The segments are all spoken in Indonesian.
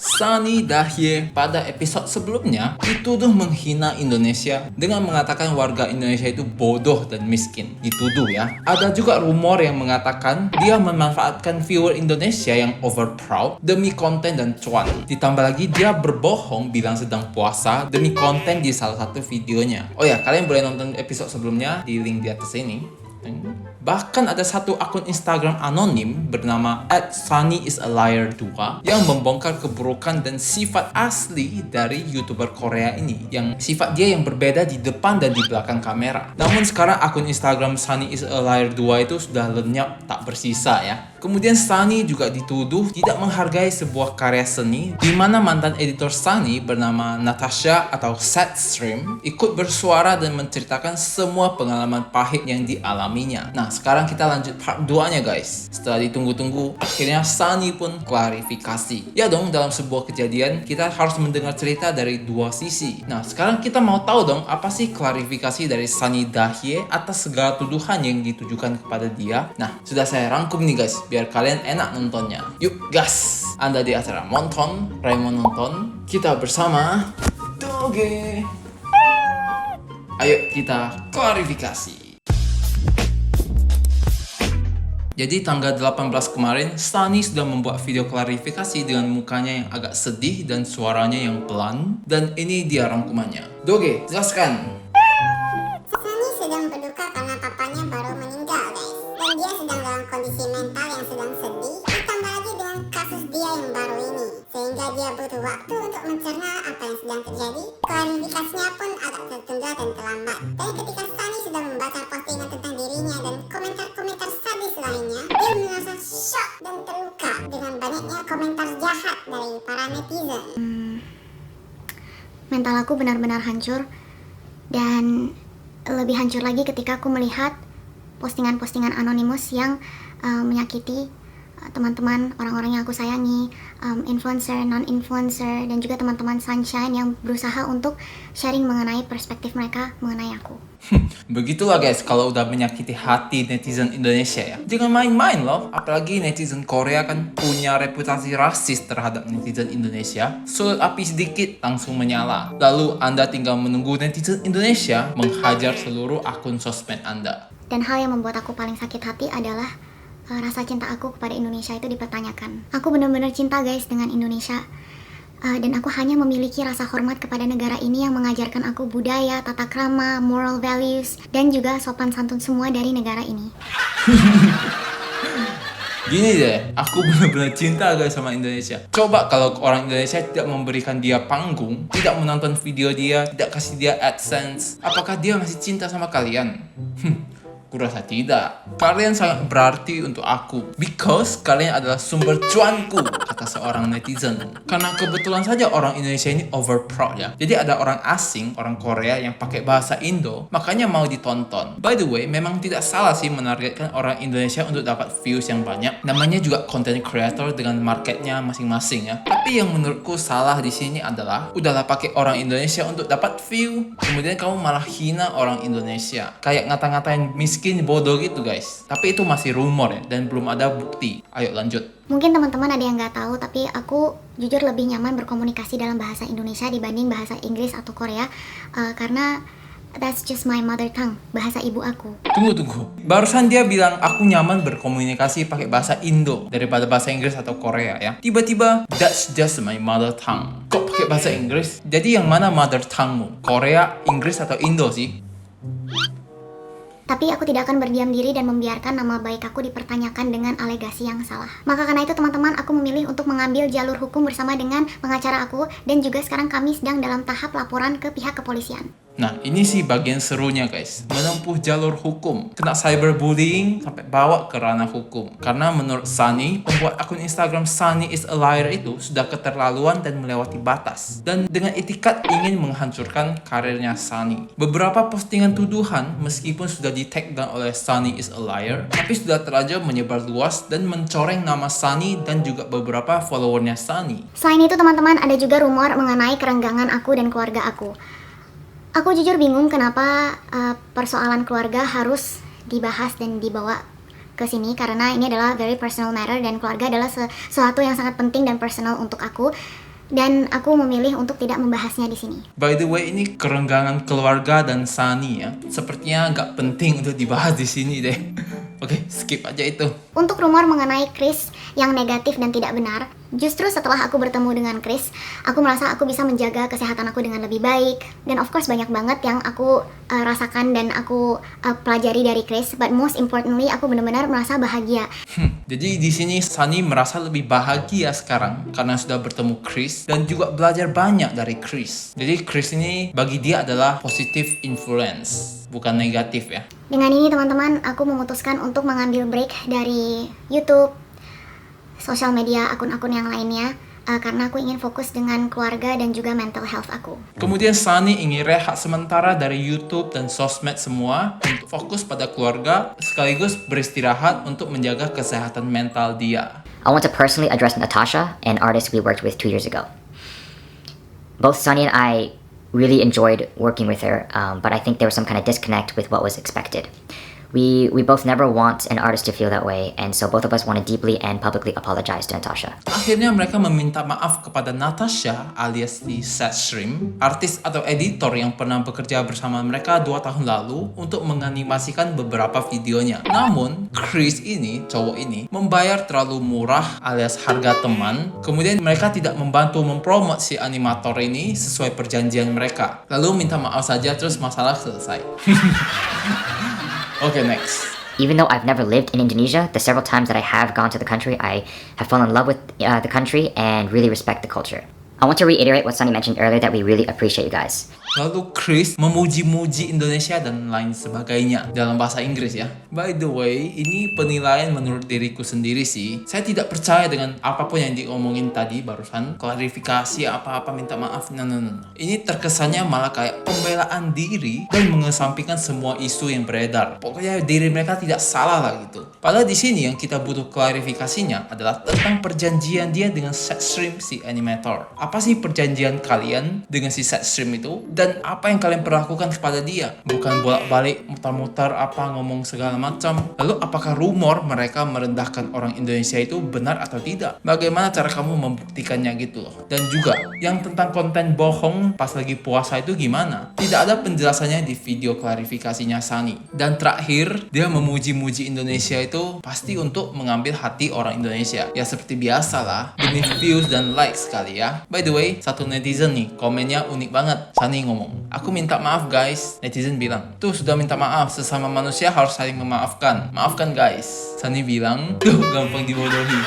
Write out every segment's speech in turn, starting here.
Sunny Dahye pada episode sebelumnya dituduh menghina Indonesia dengan mengatakan warga Indonesia itu bodoh dan miskin. Dituduh ya. Ada juga rumor yang mengatakan dia memanfaatkan viewer Indonesia yang over proud demi konten dan cuan. Ditambah lagi dia berbohong bilang sedang puasa demi konten di salah satu videonya. Oh ya, kalian boleh nonton episode sebelumnya di link di atas ini. Bahkan ada satu akun Instagram anonim bernama @sunnyisaliar2 yang membongkar keburukan dan sifat asli dari YouTuber Korea ini, yang sifat dia yang berbeda di depan dan di belakang kamera. Namun sekarang akun Instagram sunnyisaliar2 itu sudah lenyap tak bersisa ya. Kemudian Sunny juga dituduh tidak menghargai sebuah karya seni, di mana mantan editor Sunny bernama Natasha atau Setstream ikut bersuara dan menceritakan semua pengalaman pahit yang dialaminya. Nah, sekarang kita lanjut part 2-nya guys. Setelah ditunggu-tunggu, akhirnya Sunny pun klarifikasi. Ya dong, dalam sebuah kejadian kita harus mendengar cerita dari dua sisi. Nah, sekarang kita mau tahu dong apa sih klarifikasi dari Sunny Dahye atas segala tuduhan yang ditujukan kepada dia. Nah, sudah saya rangkum nih guys, biar kalian enak nontonnya. Yuk gas! Anda di acara Monton, Raymond nonton. Kita bersama Doge. Ayo kita klarifikasi. Jadi tanggal 18 kemarin, Sunny sudah membuat video klarifikasi dengan mukanya yang agak sedih dan suaranya yang pelan. Dan ini dia rangkumannya. Doge, jelaskan. Sunny sedang berduka karena papanya baru meninggal guys. Dan dia sedang dalam kondisi mental yang sedang sedih. Ditambah lagi dengan kasus dia yang baru ini. Sehingga dia butuh waktu untuk mencerna apa yang sedang terjadi. Klarifikasinya pun agak tertunda dan terlambat. Dan ketika Sunny sudah membaca postingan tentang dirinya dan komentar-komentar sadis lainnya, dia merasa shock dan terluka dengan banyaknya komentar jahat dari para netizen. Mental aku benar-benar hancur, dan lebih hancur lagi ketika aku melihat postingan-postingan anonimus yang menyakiti teman-teman, orang-orang yang aku sayangi, influencer, non-influencer, dan juga teman-teman Sunshine yang berusaha untuk sharing mengenai perspektif mereka mengenai aku. Begitulah guys, kalau udah menyakiti hati netizen Indonesia ya. Jangan main-main loh, apalagi netizen Korea kan punya reputasi rasis terhadap netizen Indonesia. Sulut api sedikit langsung menyala. Lalu Anda tinggal menunggu netizen Indonesia menghajar seluruh akun sosmed Anda. Dan hal yang membuat aku paling sakit hati adalah rasa cinta aku kepada Indonesia itu dipertanyakan. Aku benar-benar cinta guys dengan Indonesia. Dan aku hanya memiliki rasa hormat kepada negara ini yang mengajarkan aku budaya, tata krama, moral values, dan juga sopan santun semua dari negara ini. Gini deh, aku benar-benar cinta guys sama Indonesia. Coba kalau orang Indonesia tidak memberikan dia panggung, tidak menonton video dia, tidak kasih dia AdSense, apakah dia masih cinta sama kalian? Kurasa tidak. Kalian sangat berarti untuk aku, because kalian adalah sumber cuanku, kata seorang netizen. Karena kebetulan saja orang Indonesia ini over proud ya. Jadi ada orang asing, orang Korea yang pakai bahasa Indo, makanya mau ditonton. By the way, memang tidak salah sih menargetkan orang Indonesia untuk dapat views yang banyak. Namanya juga content creator dengan marketnya masing-masing ya. Tapi yang menurutku salah di sini adalah, udahlah pakai orang Indonesia untuk dapat view, kemudian kamu malah hina orang Indonesia. Kayak ngata-ngatain miskin bodoh gitu guys. Tapi itu masih rumor ya, dan belum ada bukti. Ayo lanjut. Mungkin teman-teman ada yang nggak tahu, tapi aku jujur lebih nyaman berkomunikasi dalam bahasa Indonesia dibanding bahasa Inggris atau Korea, karena that's just my mother tongue, bahasa ibu aku. Tunggu. Barusan dia bilang aku nyaman berkomunikasi pakai bahasa Indo daripada bahasa Inggris atau Korea ya. Tiba-tiba that's just my mother tongue. Kok pakai bahasa Inggris? Jadi yang mana mother tongue-mu? Korea, Inggris atau Indo sih? Tapi aku tidak akan berdiam diri dan membiarkan nama baik aku dipertanyakan dengan alegasi yang salah. Maka karena itu teman-teman, aku memilih untuk mengambil jalur hukum bersama dengan pengacara aku, dan juga sekarang kami sedang dalam tahap laporan ke pihak kepolisian. Nah, ini sih bagian serunya guys. Menempuh jalur hukum. Kena cyberbullying sampai bawa ke ranah hukum. Karena menurut Sunny, pembuat akun Instagram Sunny is a liar itu sudah keterlaluan dan melewati batas. Dan dengan itikat ingin menghancurkan karirnya Sunny. Beberapa postingan tuduhan meskipun sudah di-tag oleh Sunny is a liar, tapi sudah terlanjur menyebar luas dan mencoreng nama Sunny dan juga beberapa followernya Sunny. Selain itu teman-teman, ada juga rumor mengenai kerenggangan aku dan keluarga aku. Aku jujur bingung kenapa persoalan keluarga harus dibahas dan dibawa ke sini, karena ini adalah very personal matter dan keluarga adalah sesuatu yang sangat penting dan personal untuk aku. dan aku memilih untuk tidak membahasnya di sini. By the way, ini kerenggangan keluarga dan Sunny ya. Sepertinya nggak penting untuk dibahas di sini deh. Oke, skip aja itu. Untuk rumor mengenai Chris yang negatif dan tidak benar, justru setelah aku bertemu dengan Chris, aku merasa aku bisa menjaga kesehatan aku dengan lebih baik. Dan of course banyak banget yang aku rasakan dan aku pelajari dari Chris. But most importantly, aku benar-benar merasa bahagia. Jadi di sini Sunny merasa lebih bahagia sekarang karena sudah bertemu Chris dan juga belajar banyak dari Chris. Jadi Chris ini bagi dia adalah positive influence, bukan negatif ya. Dengan ini teman-teman, aku memutuskan untuk mengambil break dari YouTube, sosial media, akun-akun yang lainnya, karena aku ingin fokus dengan keluarga dan juga mental health aku. Kemudian Sunny ingin rehat sementara dari YouTube dan sosmed semua untuk fokus pada keluarga sekaligus beristirahat untuk menjaga kesehatan mental dia. I want to personally address Natasha, an artist we worked with 2 years ago. Both Sunny and I really enjoyed working with her, but I think there was some kind of disconnect with what was expected. We both never want an artist to feel that way, and so both of us want to deeply and publicly apologize to Natasha. Akhirnya mereka meminta maaf kepada Natasha alias di Setstream, artis atau editor yang pernah bekerja bersama mereka 2 tahun lalu untuk menganimasikan beberapa videonya. Namun, Chris ini, cowok ini, membayar terlalu murah alias harga teman. Kemudian mereka tidak membantu mempromot si animator ini sesuai perjanjian mereka. Lalu minta maaf saja terus masalah selesai. Okay, next. Even though I've never lived in Indonesia, the several times that I have gone to the country, I have fallen in love with the country and really respect the culture. I want to reiterate what Sunny mentioned earlier, that we really appreciate you guys. Lalu Chris memuji-muji Indonesia dan lain sebagainya dalam bahasa Inggris ya. By the way, ini penilaian menurut diriku sendiri sih. Saya tidak percaya dengan apapun yang diomongin tadi barusan. Klarifikasi apa-apa minta maaf. No. Ini terkesannya malah kayak pembelaan diri dan mengesampingkan semua isu yang beredar. Pokoknya diri mereka tidak salah lah gitu. Padahal di sini yang kita butuh klarifikasinya adalah tentang perjanjian dia dengan Setstream si animator. Apa sih perjanjian kalian dengan si Setstream itu? Dan apa yang kalian perlakukan kepada dia? Bukan bolak-balik mutar-mutar apa ngomong segala macam. Lalu apakah rumor mereka merendahkan orang Indonesia itu benar atau tidak? Bagaimana cara kamu membuktikannya gitu loh? Dan juga yang tentang konten bohong pas lagi puasa itu gimana? Tidak ada penjelasannya di video klarifikasinya Sunny. Dan terakhir, dia memuji-muji Indonesia itu pasti untuk mengambil hati orang Indonesia. Ya seperti biasa lah, demi views dan likes kali ya. By the way, satu netizen nih, komennya unik banget. Sunny ngomong, aku minta maaf guys. Netizen bilang, tuh sudah minta maaf, sesama manusia harus saling memaafkan. Maafkan guys. Sunny bilang, tuh gampang dibodohi.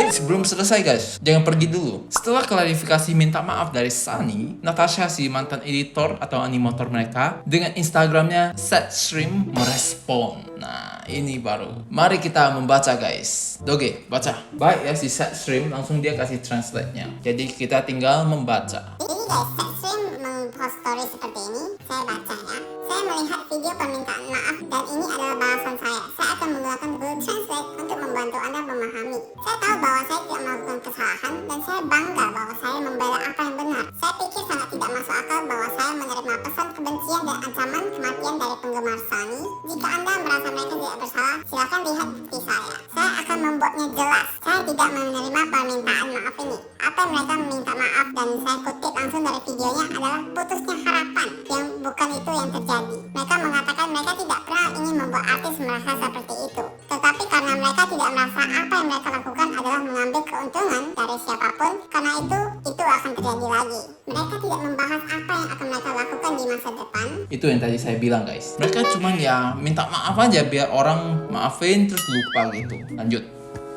Sebelum selesai guys, jangan pergi dulu. Setelah klarifikasi minta maaf dari Sunny, Natasha si mantan editor atau animator mereka dengan Instagramnya Setstream merespon. Nah ini baru. Mari kita membaca guys. Oke, baca. Baik ya si Setstream, langsung dia kasih translate-nya. Jadi kita tinggal membaca. Ini guys, Setstream mengpost story seperti ini. Saya baca ya. Saya melihat video permintaan maaf dan ini adalah balasan saya. Saya akan menggunakan Google Translate untuk membantu Anda memahami. Saya tahu bahwa saya tidak melakukan kesalahan dan saya bangga bahwa saya membela apa yang benar. Saya pikir sangat tidak masuk akal bahwa saya menerima pesan kebencian dan ancaman kematian dari penggemar Sunny. Jika Anda merasa mereka tidak bersalah, silakan lihat bukti saya. Saya akan membuatnya jelas. Saya tidak menerima permintaan maaf ini. Apa yang mereka meminta maaf dan saya kutip langsung dari videonya adalah putusnya harapan, yang bukan itu yang terjadi. Mereka mengatakan mereka tidak pernah ingin membuat artis merasa seperti itu. Tetapi karena mereka tidak merasa apa yang mereka lakukan adalah mengambil keuntungan dari siapapun, karena itu akan terjadi lagi. Mereka tidak membahas apa yang akan mereka lakukan di masa depan. Itu yang tadi saya bilang guys. Mereka cuman ya minta maaf aja biar orang maafin terus lupa gitu. Lanjut.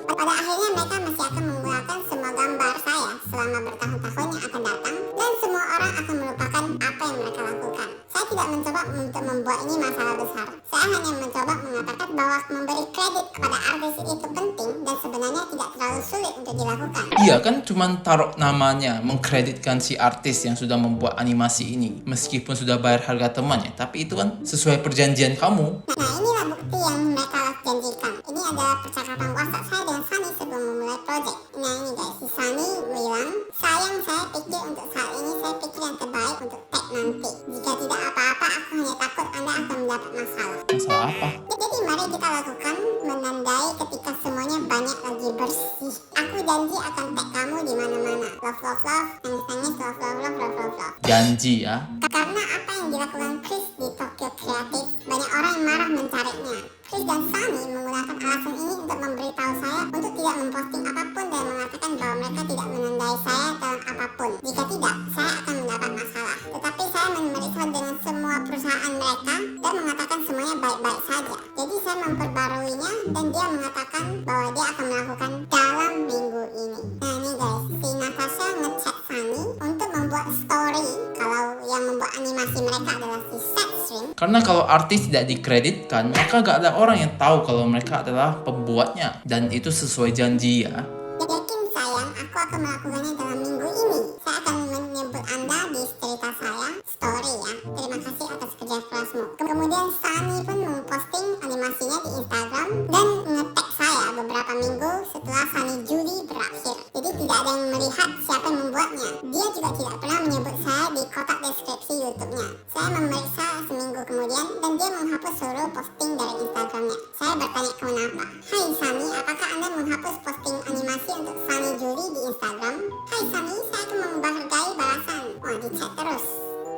Pada akhirnya mereka masih akan menggunakan semua gambar saya selama bertahun-tahun yang akan datang, dan semua orang akan melupakan apa yang mereka lakukan. Saya tidak mencoba untuk membuat ini masalah besar. Saya hanya mencoba mengatakan bahwa memberi kredit kepada artis itu penting dan sebenarnya tidak terlalu sulit untuk dilakukan. Iya kan cuman taruh namanya, mengkreditkan si artis yang sudah membuat animasi ini. Meskipun sudah bayar harga temannya, tapi itu kan sesuai perjanjian kamu. Nah inilah bukti yang mereka janjikan. Ini adalah percakapan WhatsApp saya dengan Sunny sebelum memulai project. Nah ini guys, si Sunny bilang, sayang saya pikir untuk saat ini saya pikir yang terbaik untuk tag nanti. Jika tidak apa-apa, aku hanya takut Anda akan mendapat masalah. Masalah apa? Jadi mari kita lakukan menandai ketika semuanya banyak tidak lagi bersih. Aku janji akan tag kamu di mana-mana. Love, love, love. Nangis-nangis, love, love, love, love, love, love. Janji ya. Karena apa yang dilakukan Chris di Tokyo Creative, banyak orang yang marah mencarinya. Chris dan Sunny menggunakan alasan ini untuk memberitahu saya untuk tidak memposting apapun dan mengatakan bahwa mereka tidak menandai saya dalam apapun. Jika tidak, saya akan mendapat masalah. Tetapi saya memeriksa dengan semua perusahaan mereka dan mengatakan semuanya baik-baik saja. Jadi saya memperbaruinya dan dia mengatakan bahwa dia akan melakukan dalam minggu ini. Nah ini guys, si Natasha ngechat Sunny untuk membuat story kalau yang membuat animasi mereka adalah si Setstream. Karena kalau artis tidak dikreditkan, maka gak ada orang yang tahu kalau mereka adalah pembuatnya. Dan itu sesuai janji ya. Yakin sayang, aku akan melakukannya dalam minggu ini. Saya akan menyebut Anda di cerita saya, story ya. Terima kasih atas kerja kerasmu. Kemudian Sunny pun memposting animasinya di Instagram dan nge-tag saya beberapa minggu setelah Sunny Juli berakhir. Jadi tidak ada yang melihat siapa yang membuatnya. Dia juga tidak pernah menyebut saya di kotak deskripsi YouTube-nya. Saya memeriksa seminggu kemudian dan dia menghapus seluruh posting dari Instagramnya. Saya bertanya kenapa. Hai Sunny, apakah Anda menghapus posting animasi untuk Sunny Juli di Instagram? Hai Sunny, saya akan menghargai balasan. Wah, di chat terus.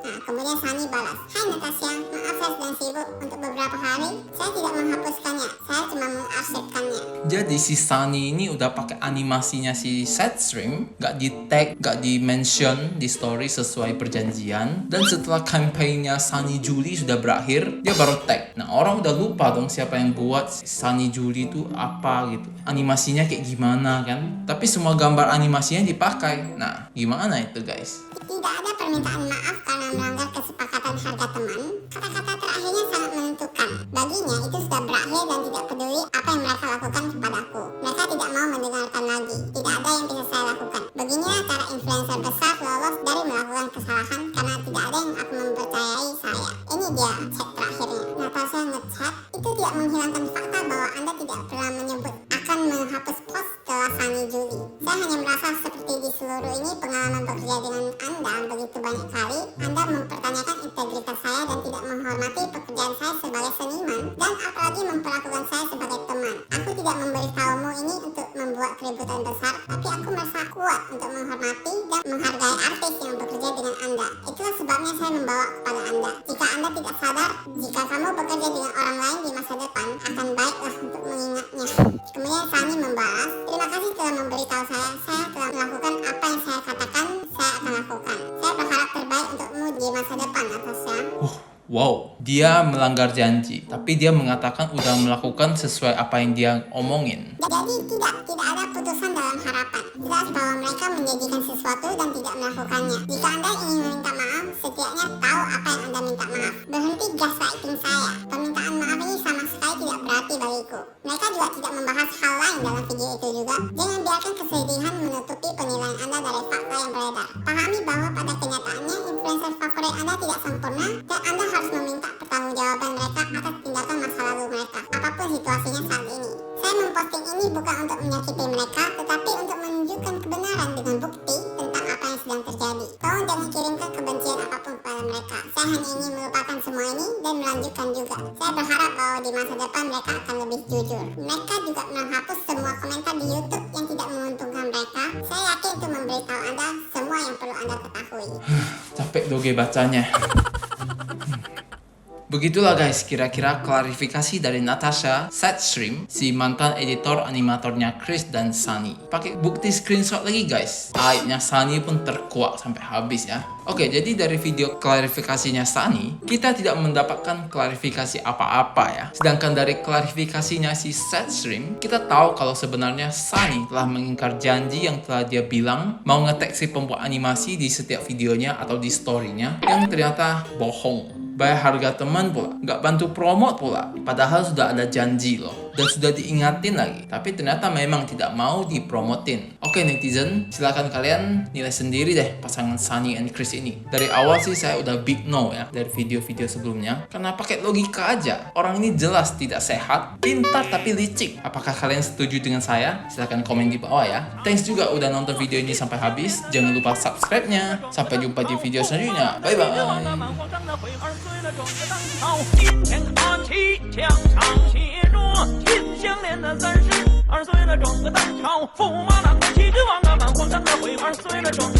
Nah, kemudian Sunny balas, hai Natasha, maaf saya sedang sibuk untuk beberapa hari. Saya tidak menghapuskannya, saya cuma mengarsipkannya. Jadi si Sunny ini udah pakai animasinya si Setstream, gak di tag, gak di mention di story sesuai perjanjian. Dan setelah kampanye Sunny Juli sudah berakhir, dia baru tag. Nah orang udah lupa dong siapa yang buat si Sunny Juli itu apa gitu, animasinya kayak gimana kan. Tapi semua gambar animasinya dipakai. Nah gimana itu guys? Tidak ada permintaan maaf karena melanggar kesepakatan harga teman. Kata-kata terakhirnya sangat menentukan. Baginya itu sudah berakhir dan tidak peduli apa yang mereka lakukan kepadaku. Mereka tidak mau mendengarkan lagi. Tidak ada yang bisa saya lakukan. Beginilah cara influencer besar lolos dari melakukan kesalahan karena tidak ada yang akan mempercayai saya. Ini dia chat terakhirnya. Natasha ngechat, itu tidak menghilangkan fakta bahwa Anda tidak pernah menyebut akan menghapus post setelah Sunny Juli. Saya hanya merasa seperti di seluruh ini pengalaman bekerja dengan Anda begitu banyak kali, Anda mempertanyakan integritas saya dan tidak menghormati pekerjaan saya sebagai seniman, dan apalagi memperlakukan saya sebagai teman. Aku tidak memberitahumu ini untuk membuat keributan besar, tapi aku merasa kuat untuk menghormati dan menghargai artis yang bekerja dengan Anda. Itulah sebabnya saya membawa kepada Anda. Jika Anda tidak sadar, jika kamu bekerja dengan orang lain di masa depan, akan baiklah untuk mengingatnya. Kemudian Sunny membalas, terima kasih telah memberitahu saya telah melakukan apa yang saya katakan saya akan lakukan. Saya berharap terbaik untukmu di masa depan, Natasha. Wow, dia melanggar janji, tapi dia mengatakan udah melakukan sesuai apa yang dia omongin. Jadi tidak ada putusan dalam harapan. Jelas bahwa mereka menjanjikan sesuatu dan tidak melakukannya. Jika Anda ingin meminta maaf, setidaknya tahu apa yang Anda minta maaf. Berhenti gaslighting saya. Permintaan maaf ini sama sekali tidak berarti bagiku. Mereka juga tidak membahas hal lain dalam video itu juga. Jangan biarkan kesedihan menutupi penilaian Anda dari fakta yang beredar. Pahami bahwa pada kenyataannya influencer favorit Anda tidak sempurna dan Anda harus meminta pertanggungjawaban mereka atas tindakan masa lalu mereka, apapun situasinya saat ini. Saya memposting ini bukan untuk menyakiti mereka, tetapi untuk menunjukkan kebenaran dengan bukti tentang apa yang sedang terjadi. Tolong jangan kirimkan kebencian apapun kepada mereka. Saya hanya ingin melupakan semua ini dan melanjutkan juga. Saya berharap bahwa di masa depan mereka akan lebih jujur. Mereka juga menghapus semua komentar di YouTube yang tidak menguntungkan mereka. Saya yakin itu memberitahu Anda semua yang perlu Anda ketahui. Capek doge bacanya. Begitulah guys, kira-kira klarifikasi dari Natasha Setstream, si mantan editor animatornya Chris dan Sunny. Pakai bukti screenshot lagi guys. Aibnya Sunny pun terkuak sampai habis ya. Oke, jadi dari video klarifikasinya Sunny, kita tidak mendapatkan klarifikasi apa-apa ya. Sedangkan dari klarifikasinya si Setstream, kita tahu kalau sebenarnya Sunny telah mengingkar janji yang telah dia bilang mau nge-tag si pembuat animasi di setiap videonya atau di story-nya, yang ternyata bohong. Bayar harga teman pula, nggak bantu promote pula, padahal sudah ada janji loh, dan sudah diingatin lagi, tapi ternyata memang tidak mau dipromotin. Oke netizen, silakan kalian nilai sendiri deh pasangan Sunny and Chris ini. Dari awal sih saya udah big no ya dari video-video sebelumnya, karena pakai logika aja. Orang ini jelas tidak sehat, pintar tapi licik. Apakah kalian setuju dengan saya? Silakan komen di bawah ya. Thanks juga udah nonton video ini sampai habis. Jangan lupa subscribe-nya. Sampai jumpa di video selanjutnya. Bye bye. 随了整个当朝，金钱看齐，墙上写着金项链的三十。，2岁了整个蛋炒，驸马郎的旗帜王啊，满皇上的回，2岁了整